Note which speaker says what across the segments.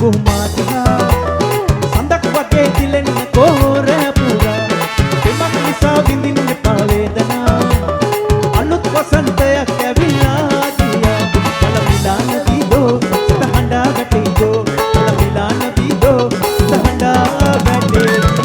Speaker 1: කුමාරියා සඳක් වගේ දිලෙන්න කොහොර පුරා දෙමක් නිසා විඳින්න එපා වේදනා අලුත් වසන්තයක් ඇවිල්ලා ගියා පළමිලා නදීදෝ සිත හඬා වැටෙයිදෝ පළමිලා නදීදෝ සිත හඬා වැටෙයිදෝ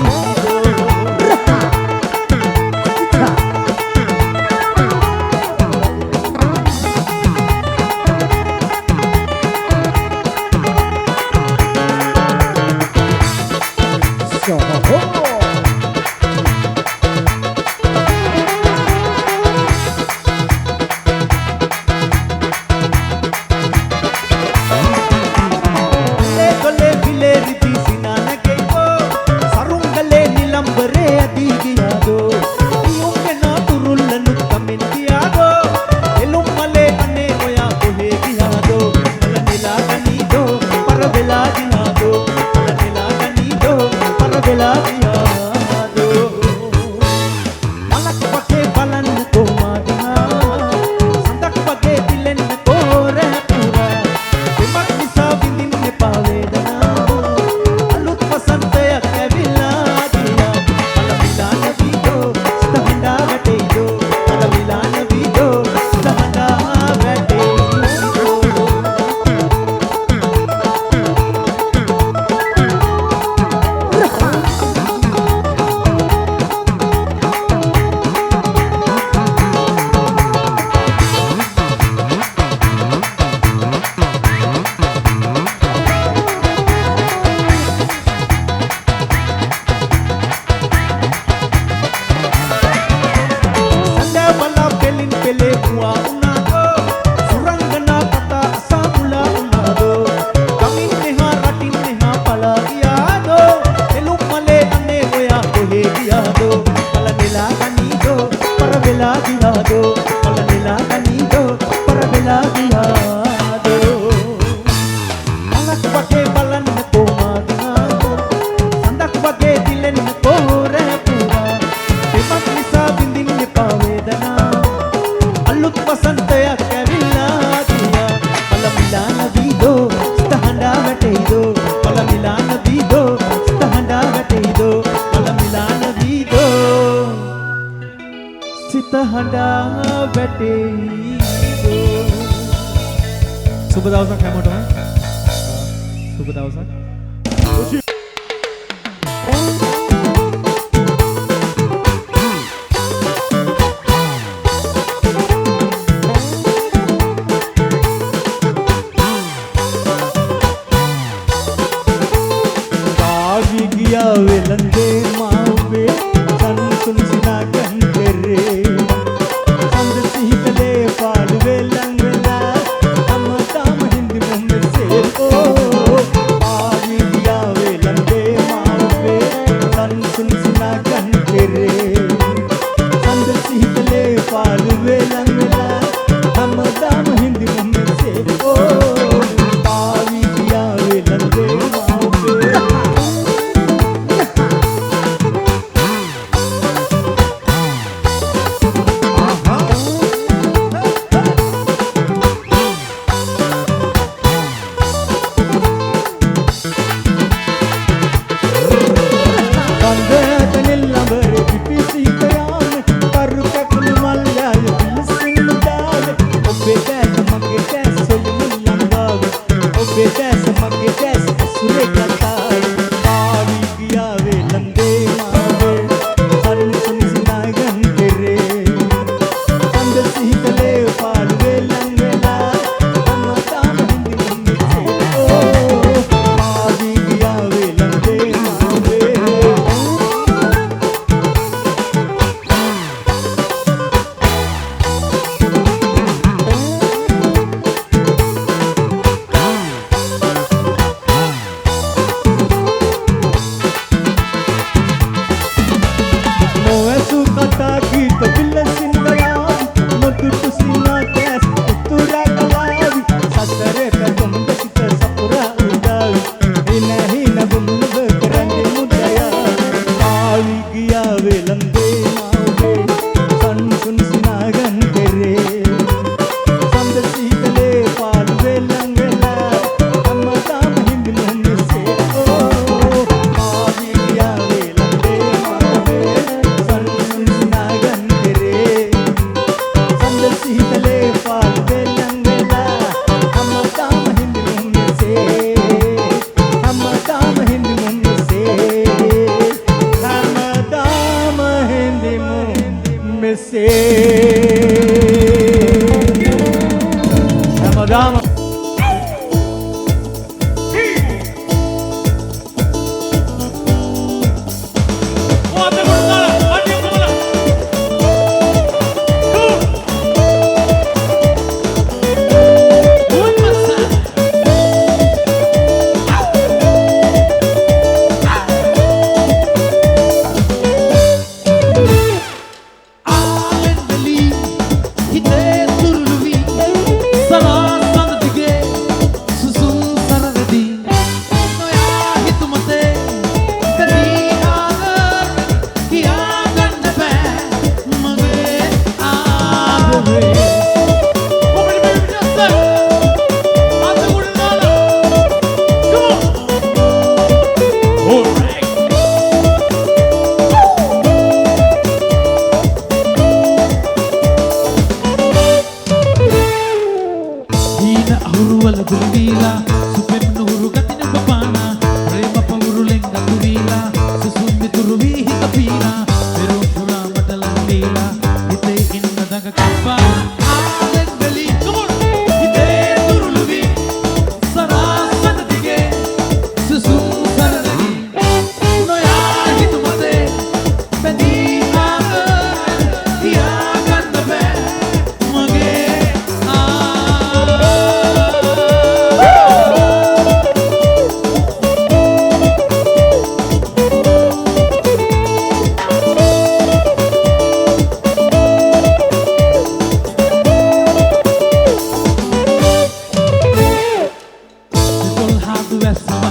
Speaker 1: සුබ දවසක් හැමෝටම සුබ දවසක්
Speaker 2: ආවි ගියා වෙලඳේ මාවේ සම්සුන් සිනාගන් කරේ සඳ සිහිකලේ පාළු වෙලන් වෙලා අමතම හින්දි මොම්මසේ ඕ ආවි ගියා වෙලඳේ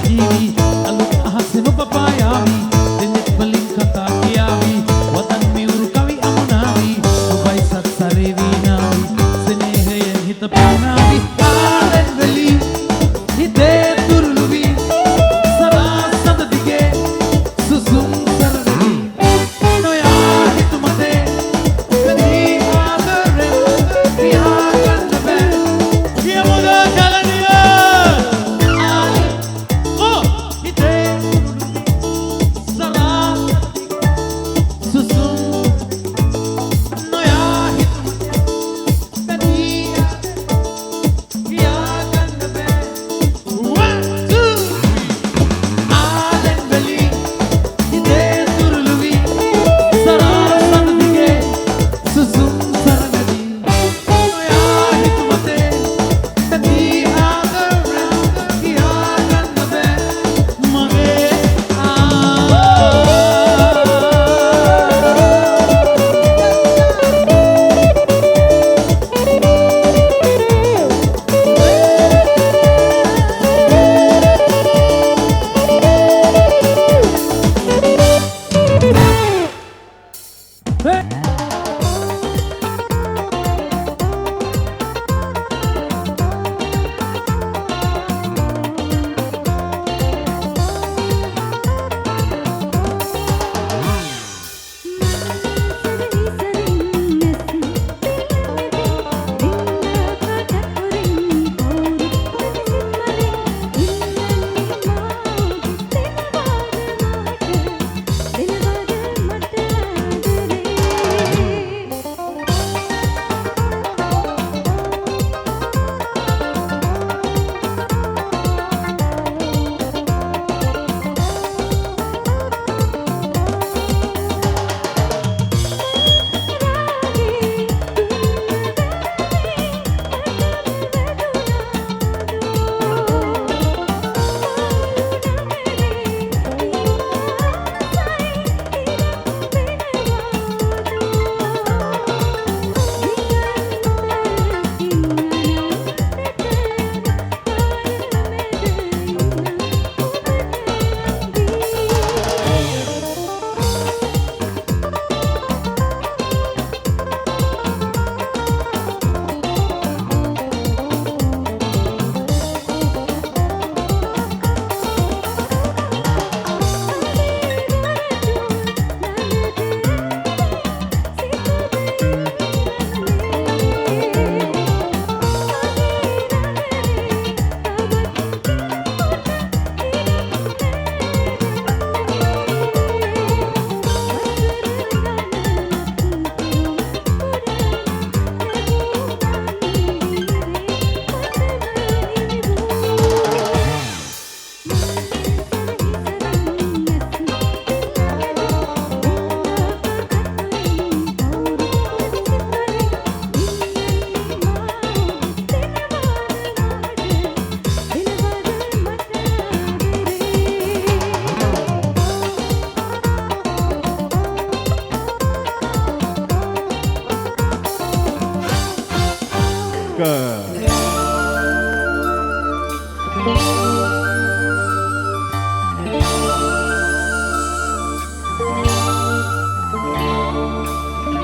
Speaker 3: ජීවි අලුත් අහසෙම පපායාවි දෙනෙත් වලින් කතා කියාවි වදන් මියුරු කවි අමුණාවි ඔබයි සත්සරේ වීනාවි ස්නේහය හිත පෑනාවි ආලෙන් වෙලි හිතේ තුරුළු වී සරා සඳ දිගේ සුසුම් සරණි නොයා හිතු මතේ කදී ආදරෙන් පියාගන්න බෑ කියමුද කලනිය ආලේ හිතේ සරා සුසුම් නොයා හිතු මතේ කදී පියාගන්න බෑ 1 2 ආලෙන් වෙලි හිතේ තුරුළු වී සරා සඳ දිගේ සුසුම් සරණදී නොයා හිතු මතේ කදී ආදරෙන් පියාගන්න බෑ මගේ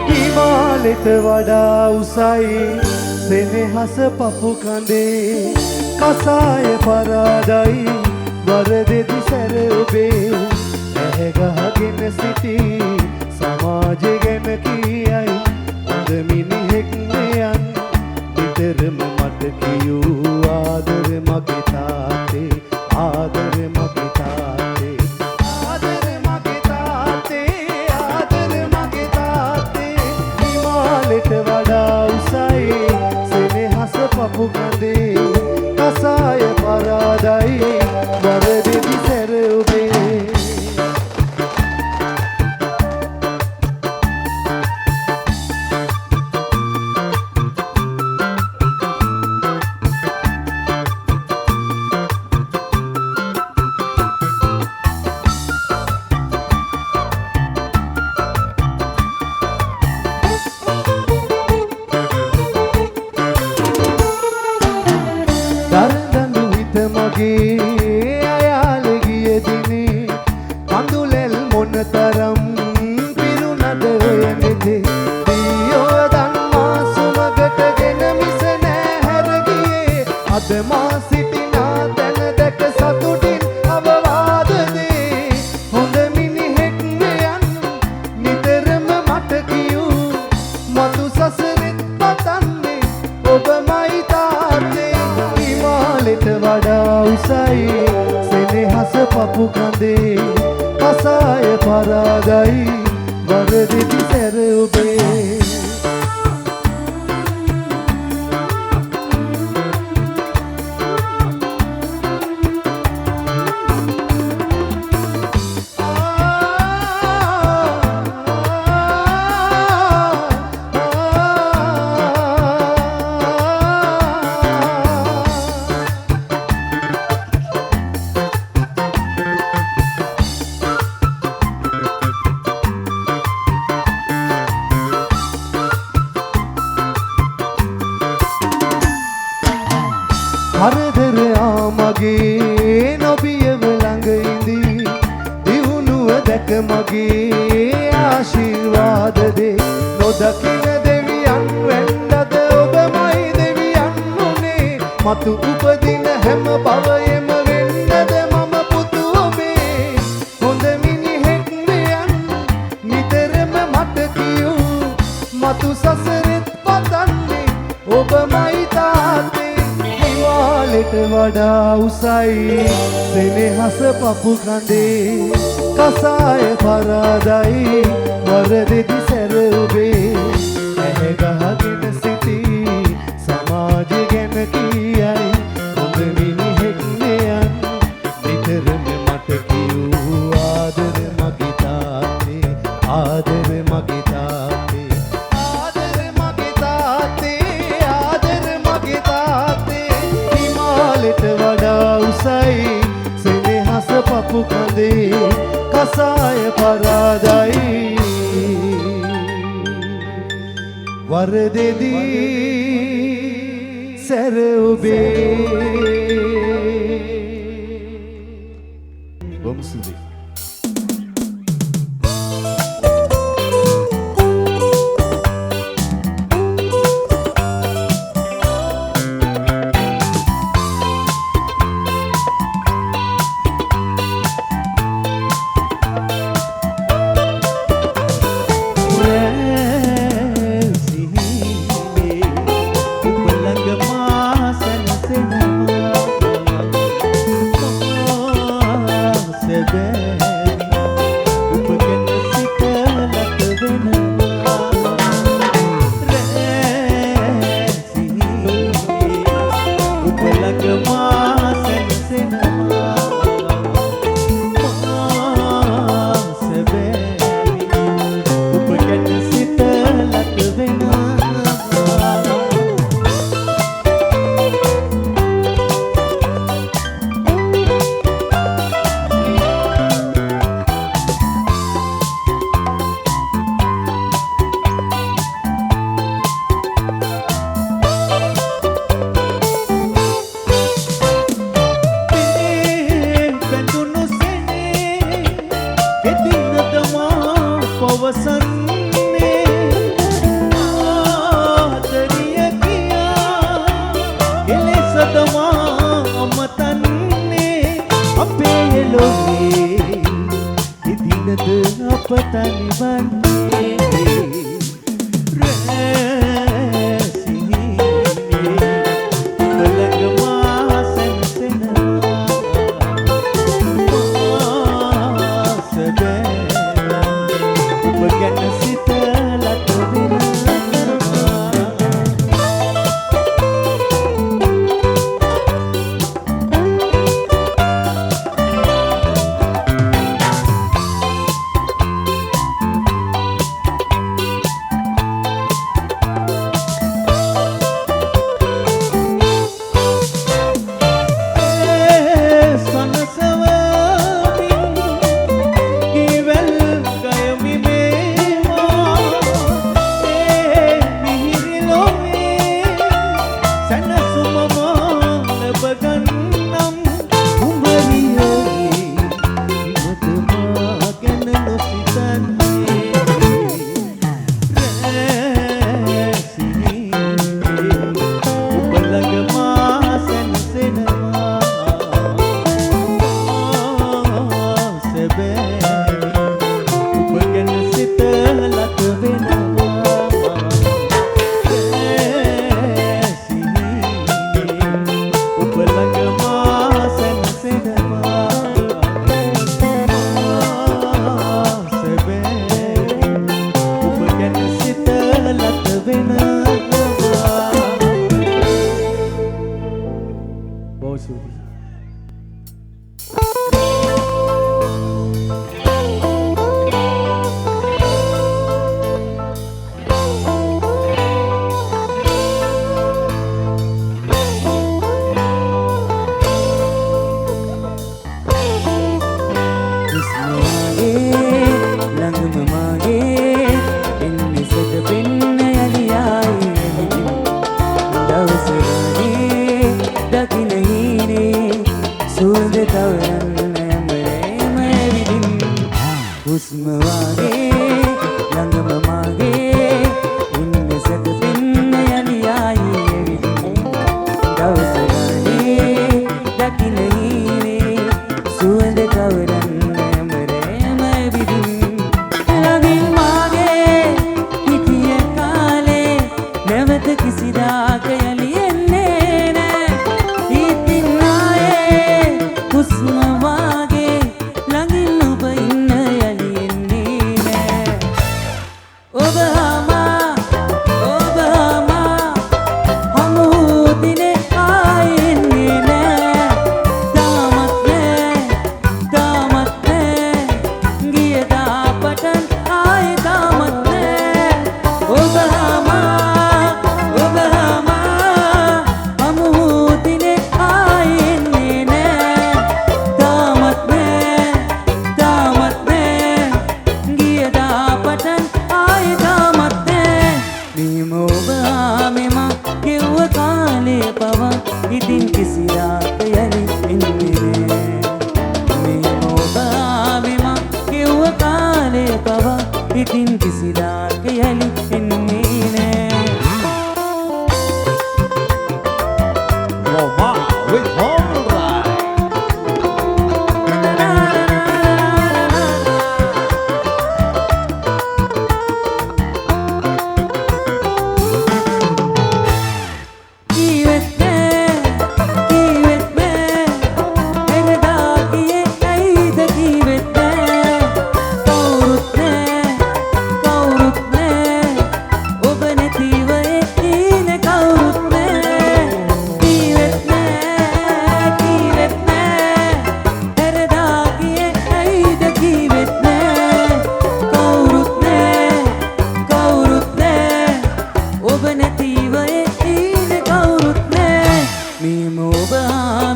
Speaker 2: හිමාලෙට වඩා උසයි සෙනෙහස පපු කඳේ කසාය පරාදයි වරදෙදි සැර ඔබේ ඇහැ ගහගෙන සිටි සමාජය ගැන කියයි හොඳ මිනිහෙක් මෙයන් නිතරම මට කියූ ආදර මගේ තාත්තේ ආදර මගේ තාත්තේ ආදර මගේ තාත්තේ ආදර මගේ තාත්තේ හිමාලෙට වඩා උසයි සෙනෙහස පපු කඳේ කසාය පරාදයි වරදෙදි සැර ඔබේ පපු කඳේ කසාය පරාදයි වරදෙති සැර ඔබේ හරදරයා මගේ නොබියව ළඟ ඉඳී දියුණුව දැක මගේ ආශිර්වාද දේ නොදකින දෙවියන් වෙන්නද ඔබමයි දෙවියන් උනේ මතු උපදින හැම භවයෙම වෙන්නද මම පුතු ඔබේ හොඳ මිනිහෙක් වෙයන් නිතරම මට කියූ මතු සසරෙත් පතන්නේ ඔබමයි තාත්තේ ට වඩා උසයි සෙනෙහස පපු කඳේ කසාය පරාදයි වරදෙති සැර ඔබේ ඇහැ ගහගෙන සිටී සමාජ ගැන කියයි හොඳ මිනිහෙක් මෙයන් නිතරම මට කියූ ආදර මගේ තාත්තේ ආදර මගේ තාත්තේ ආදර මගේ තාත්තේ ආදර මගේ තාත්තේ ට වඩා උසයි සෙනෙහස පපු කඳේ කසාය පරාදයි වරදෙදී සැර ඔබේ
Speaker 1: වම්සුදේ
Speaker 4: හුස්ම වාගේ ළඟම මාගේ ඉන්න සැතපෙන්න යලි ආයේ ඇවිදින් දවස ගානේ දකින්න හීනේ සුවඳ කවරන්න ඇමරේම ඇවිදින් ළඟින් මාගේ හිටිය කාලේ නැවත කිසිදාක යලි එන්නේ නෑ ඉතින් ආයේ හුස්ම වාගේ ළඟින් ඔබ ඉන්න යලි එන්නේ නෑ ඔබ හමු දිනේ ආයේ එන්නේ නෑ තාමත් නෑ ගියදා පටන් ආයේ තාමත් නෑ ඔබ හමු දිනේ ආයේ එන්නේ නෑ තාමත් නෑ ගියදා පටන් ආයේ තාමත් නෑ මෙහෙම ඔබ මෙම ගෙව්ව කාලේ පවා ඉතින් කිසිදාක යලි එන්නේ නෑ මෙහෙම ඔබ මෙම ගෙව්ව කාලේ පවා ඉතින් කිසිදාක යලි එන්නේ නෑ
Speaker 2: Roma with Home Ride.
Speaker 4: කීවෙත් නෑ එරදා ගියේ ඇයිද කීවෙත් නෑ කවුරුත් නෑ ඔබ නැතිව ඉන්නේ කවුරුත් නෑ කීවෙත් නෑ එරදා ගියේ ඇයිද කීවෙත් නෑ කවුරුත් නෑ ඔබ නැතිව ඉන්නේ කවුරුත් නෑ මෙහෙම ඔබ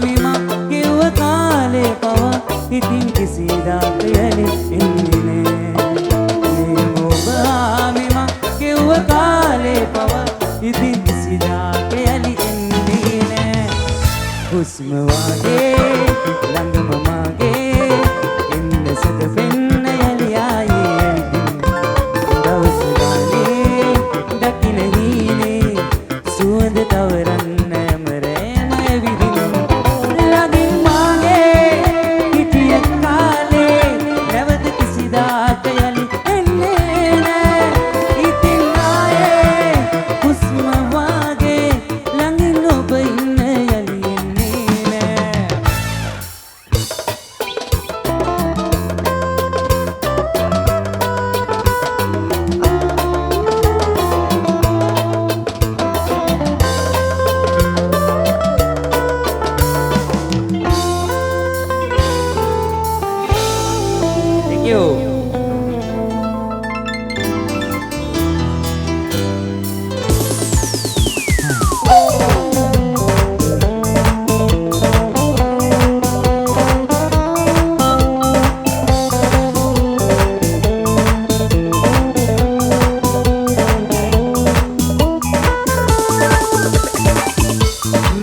Speaker 4: මෙම ගෙව්ව කාලේ පවා ඉතින් කිසිදාක යලි එන්නේ නෑ මෙහෙම ඔබ මෙම ගෙව්ව කාලේ පවා ඉතින් කිසිදාක යලි එන්නේ නෑ හුස්ම වාගේ ළඟම මාගේ එන්න සැතපෙන්න යලි ආයේ ඇවිදින් දවස ගානේ දකින්න හීනේ සුවඳ තවරන්න ඇමරේම ඇවිදින් ළඟින් මාගේ හිටිය කාලේ නැවත කිසිදාක යලි එන්නේ නෑ ඉතින් ආයේ හුස්ම වාගේ ළඟින් ඔබ ඉන්න යලි එන්නේ නෑ Thank you.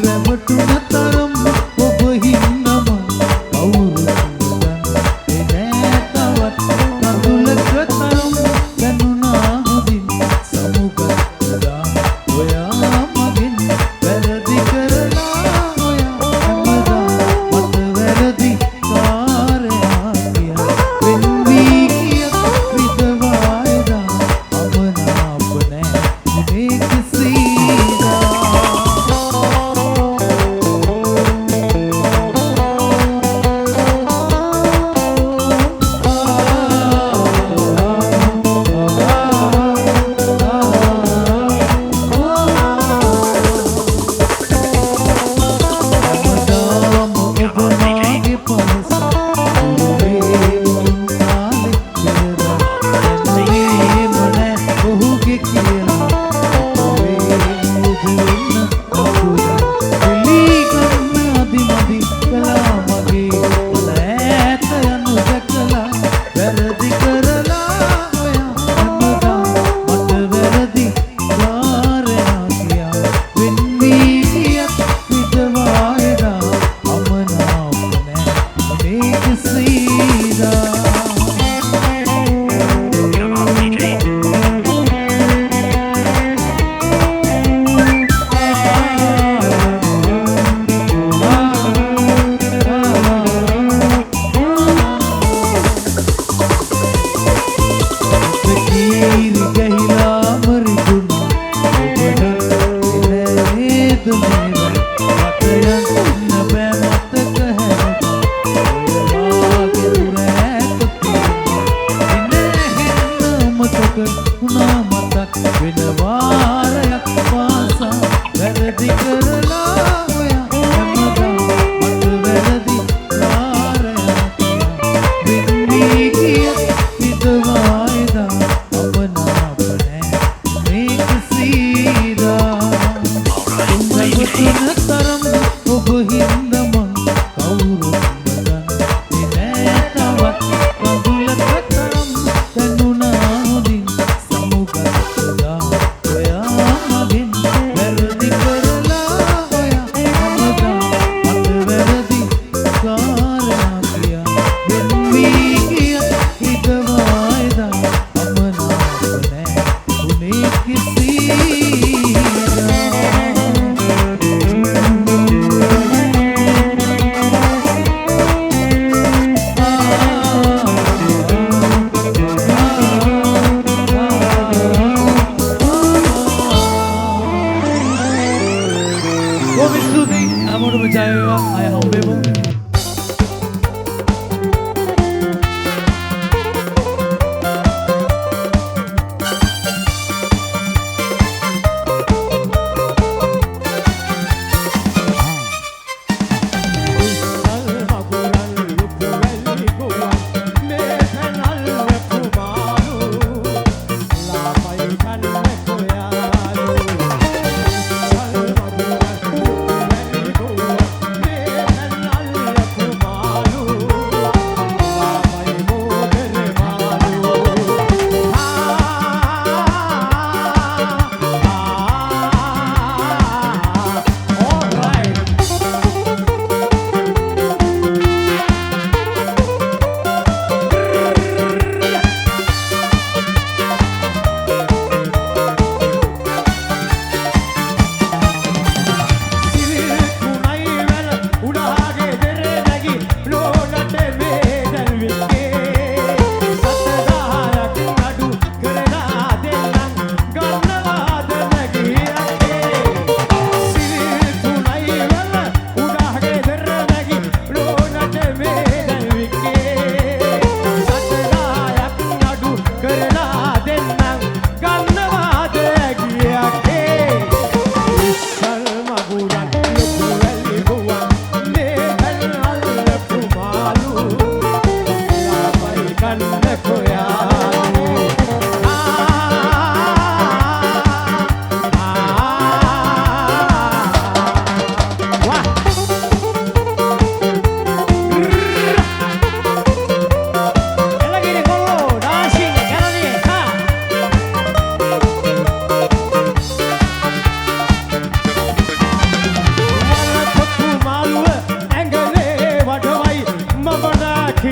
Speaker 3: රැවටුන තරම් ඔබ හින්නම කවුරුත් දන්නේ නෑ තවත් කඳුලක තරම් දැනුණා හොඳින් සමුගත්තා ඔයා මගෙන් වැරදි කරලා ඔයා හැමදා මට වැරදි කාරයා කියා වෙන් වී ගිය විදවා එදා අමනාප නෑ මේ කිසිදා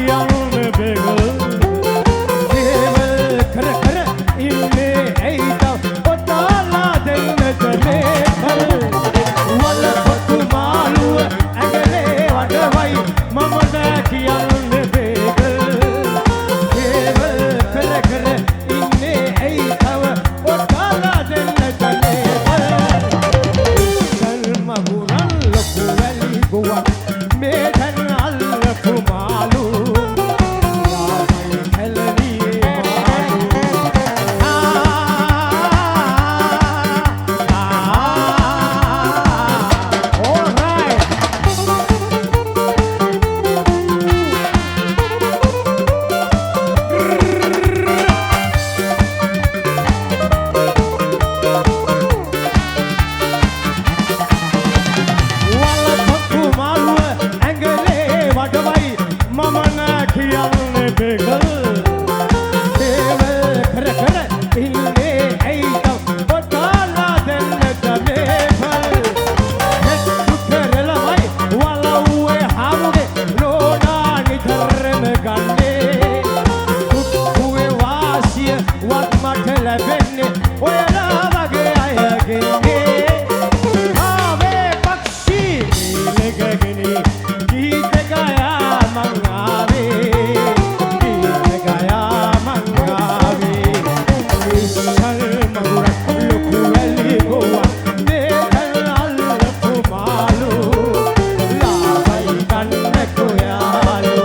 Speaker 3: කියන්න බෙගල් දේවල් කර කර ඉන්නේ ඇයිද ඔතාලා දෙන්නට මේකල් වලපොතු මාළුව ඇඟලේ වඩවයි මම නෑ කියන්න බෙගල් දේවල් කර කර ඉන්නේ ඇයිද ඔතාලා දෙන්නට මේකල් මගුරන් ලොකු වැලි ගුවන් මේ තැන අල්ලපු මාළු ලාමයි හැලනියේ මාළු all right වලපොතු මාළුව ඇඟලේ වඩවයි මම නෑ කියන්නේ බෙගල් දේවල් කර කර ඉන්නේ ඇයිද ඔතාලා දෙන්නට මේකල් හෙට්ටු කරලමයි වලව්වේ හමුගේ නෝනා නිතරම ගන්නේ කුක්කුවේ වාසිය වත් මට ලැබෙන්නේ ඔයලා වගේ අයගෙන්නේ ආවේ පක්ෂී නිලගගෙන ගීත ගයා මං ආවේ ගීත ගයා මං ආවේ ඉස්සල් මගුරක් ලොකු වැලි ගෝවා මේකල් අල්ලපු මාළු ලාබයි ගන්න කොයාලු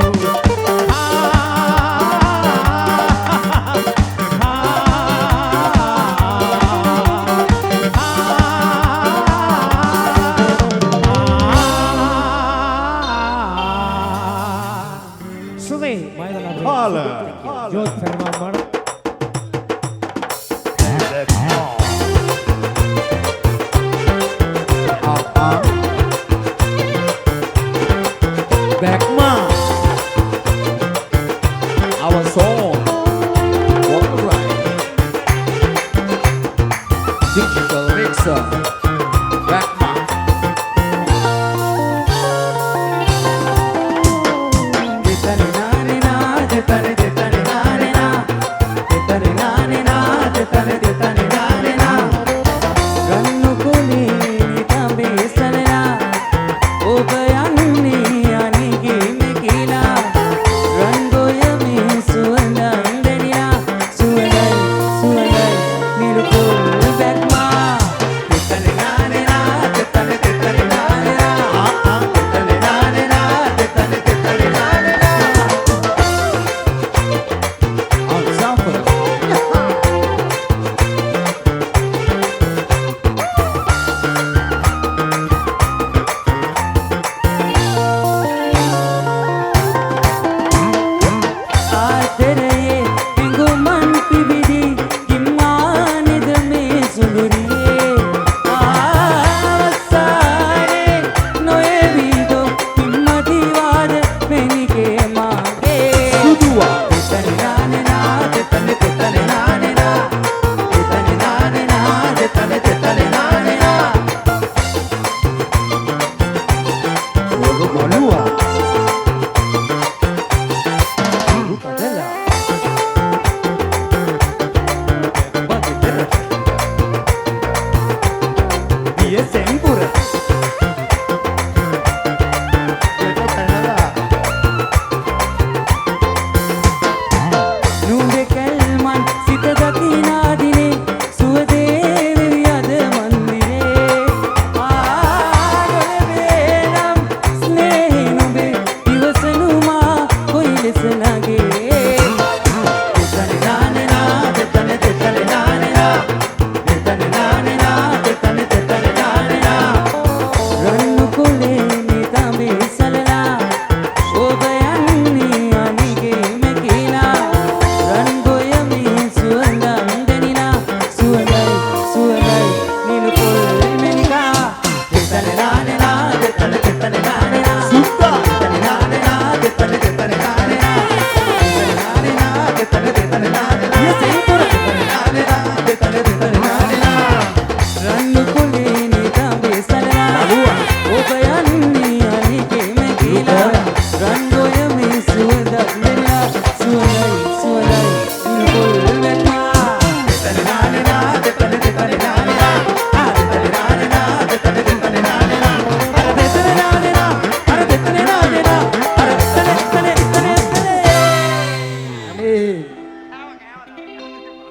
Speaker 1: Suvi, vai dalla
Speaker 2: Holla.
Speaker 1: Jod Salman Bana.
Speaker 2: Backma. Our song. All right. Digital mixer. Backma.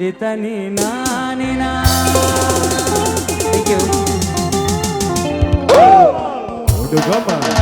Speaker 4: itani nanina. Thank you.
Speaker 3: Udah gama.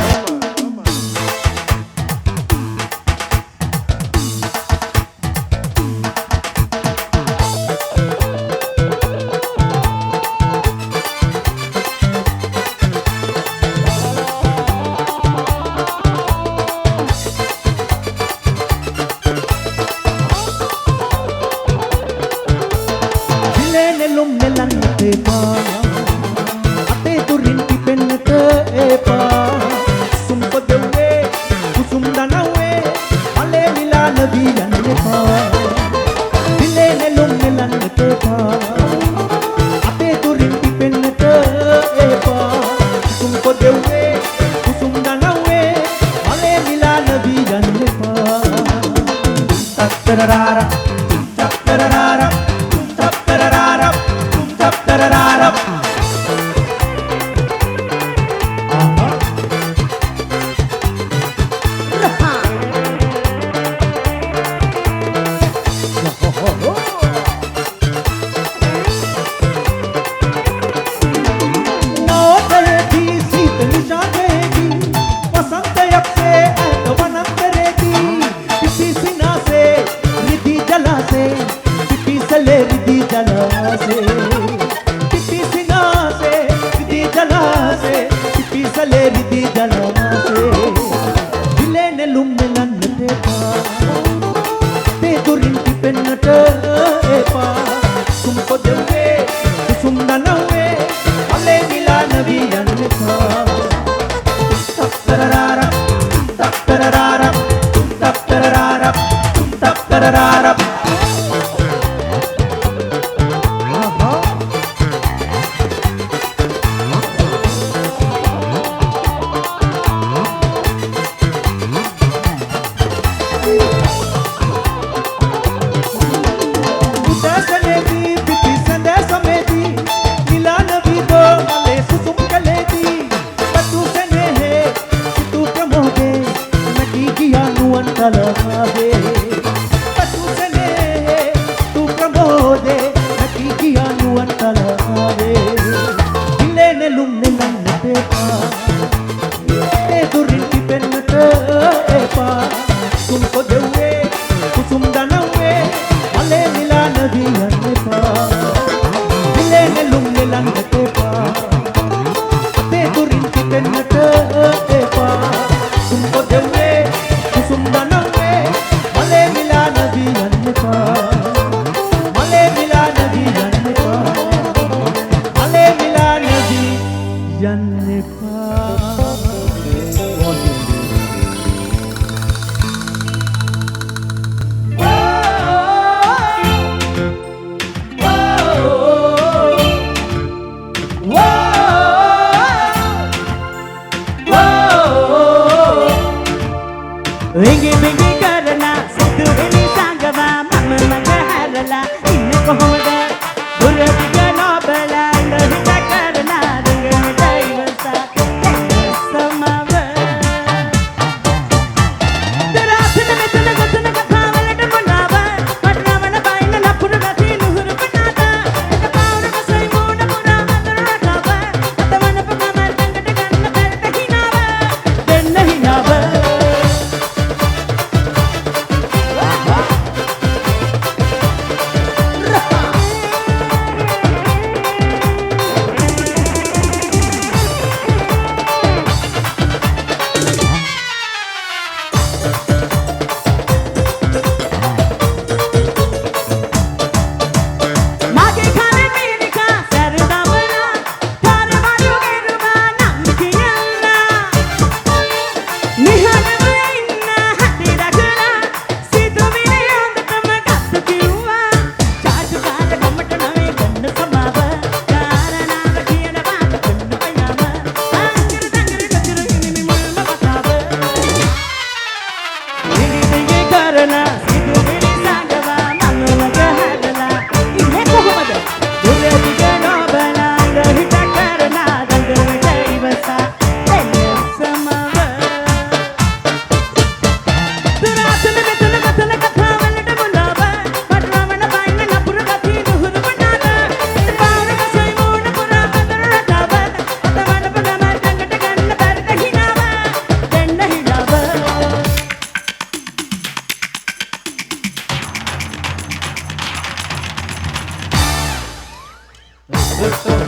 Speaker 4: Thank you.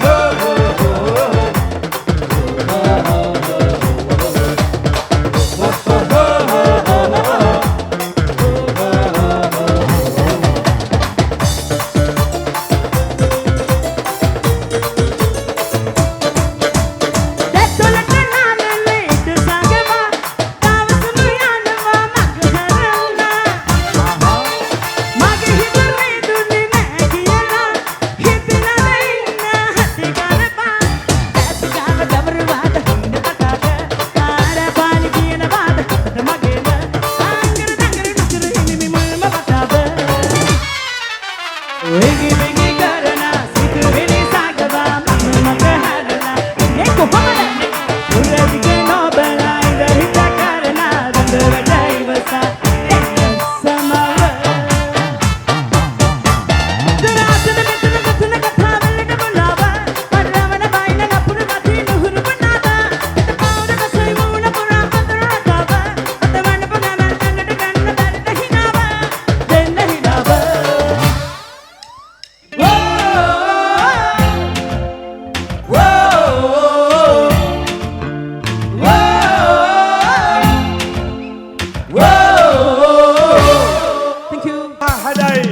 Speaker 3: Hadai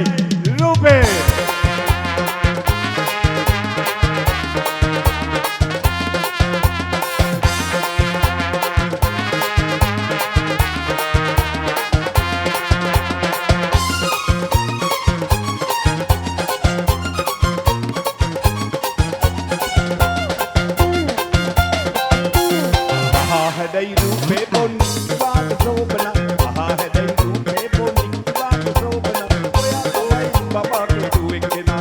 Speaker 3: Rupe. Hadai Rupe pun bang sobana. Hadai Rupe pun bang sobana. Oya tamai baba ke tu ekna.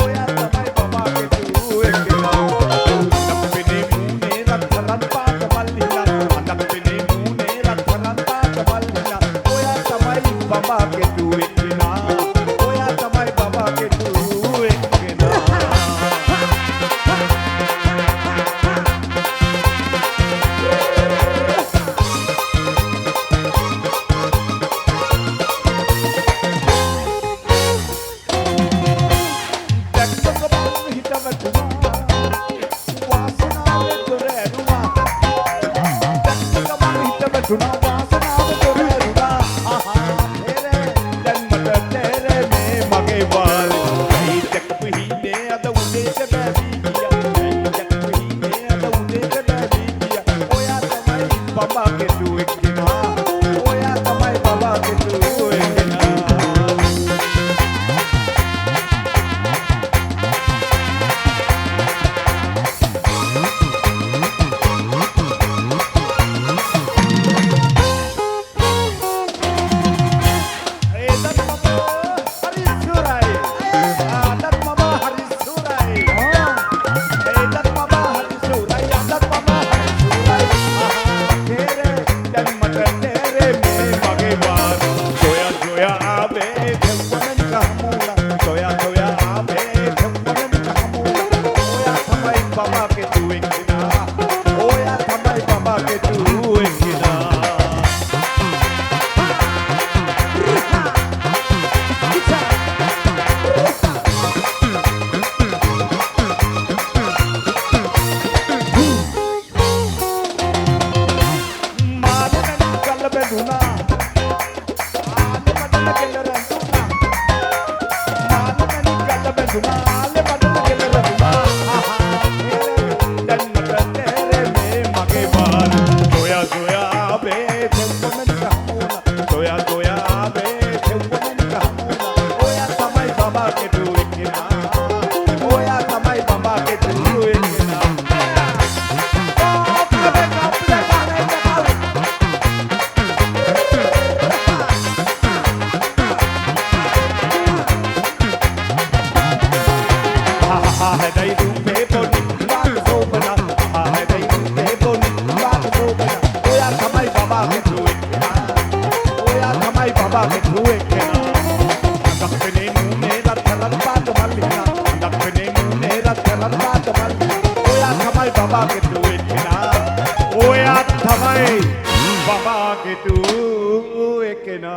Speaker 3: Oya tamai baba ke tu ekna. Anak pini mune ratharan pa kamalina. Anak pini mune ratharan pa kamalina. Oya tamai baba ke tu ekna. Oya tamai baba ke tu ekna. Baba ke tu ekna, oya tamai baba ke tu ekna. Baba ke tu ekna, oya tamai baba ke tu ekna.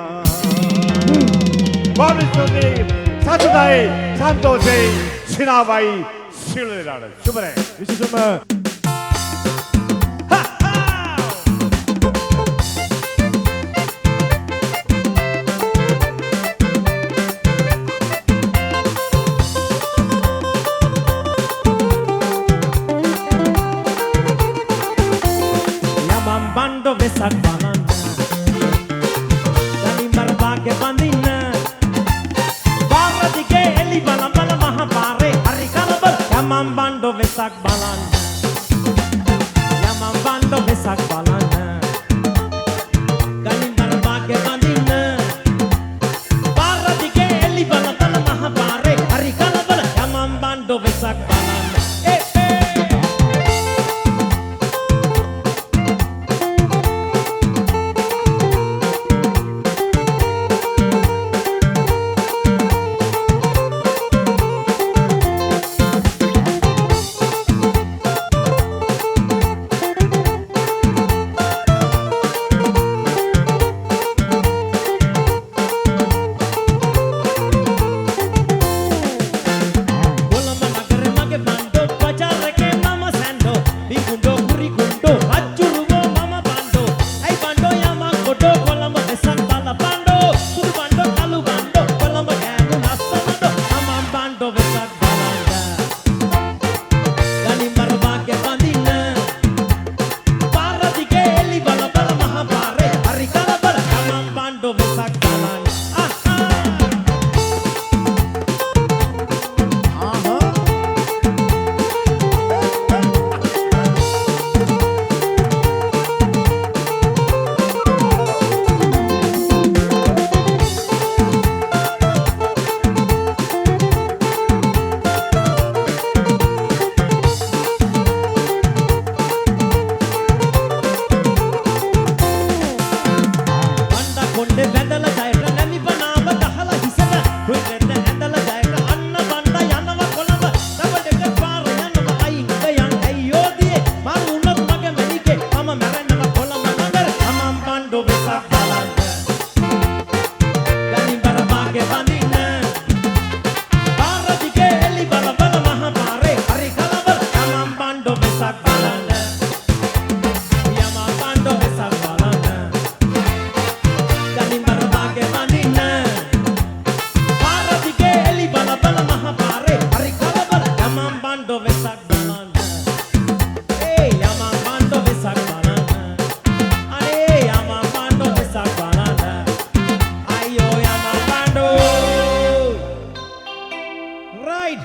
Speaker 3: Saturday, Santo Day, Sinabai, ශීලදේලාට සුබරේ
Speaker 1: විශේෂම
Speaker 4: Bando besak balan Dani marbage bandina Baradige eli balam balam mahapare Hari kalabal Yamam bando besak balan Yamam bando besak balan Dani marbage bandina Baradige eli balam balam mahapare Hari kalabal Yamam bando besak balan Right.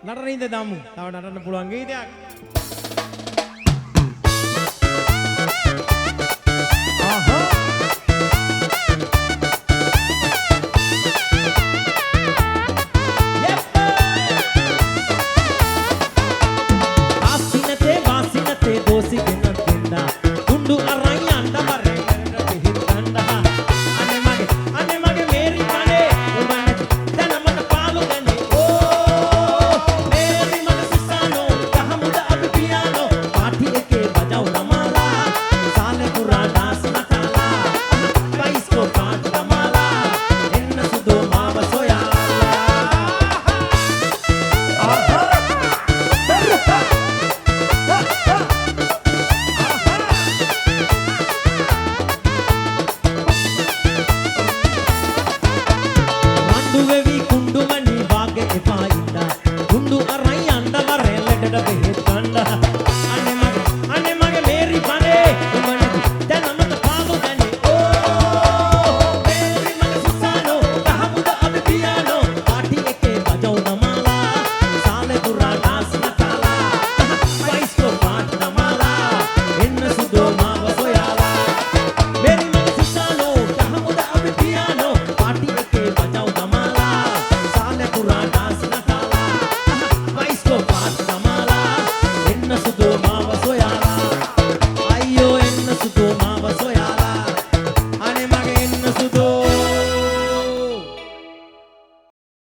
Speaker 4: නටනින්ද දමු. තව නටන්න පුළුවන් ගීතයක්.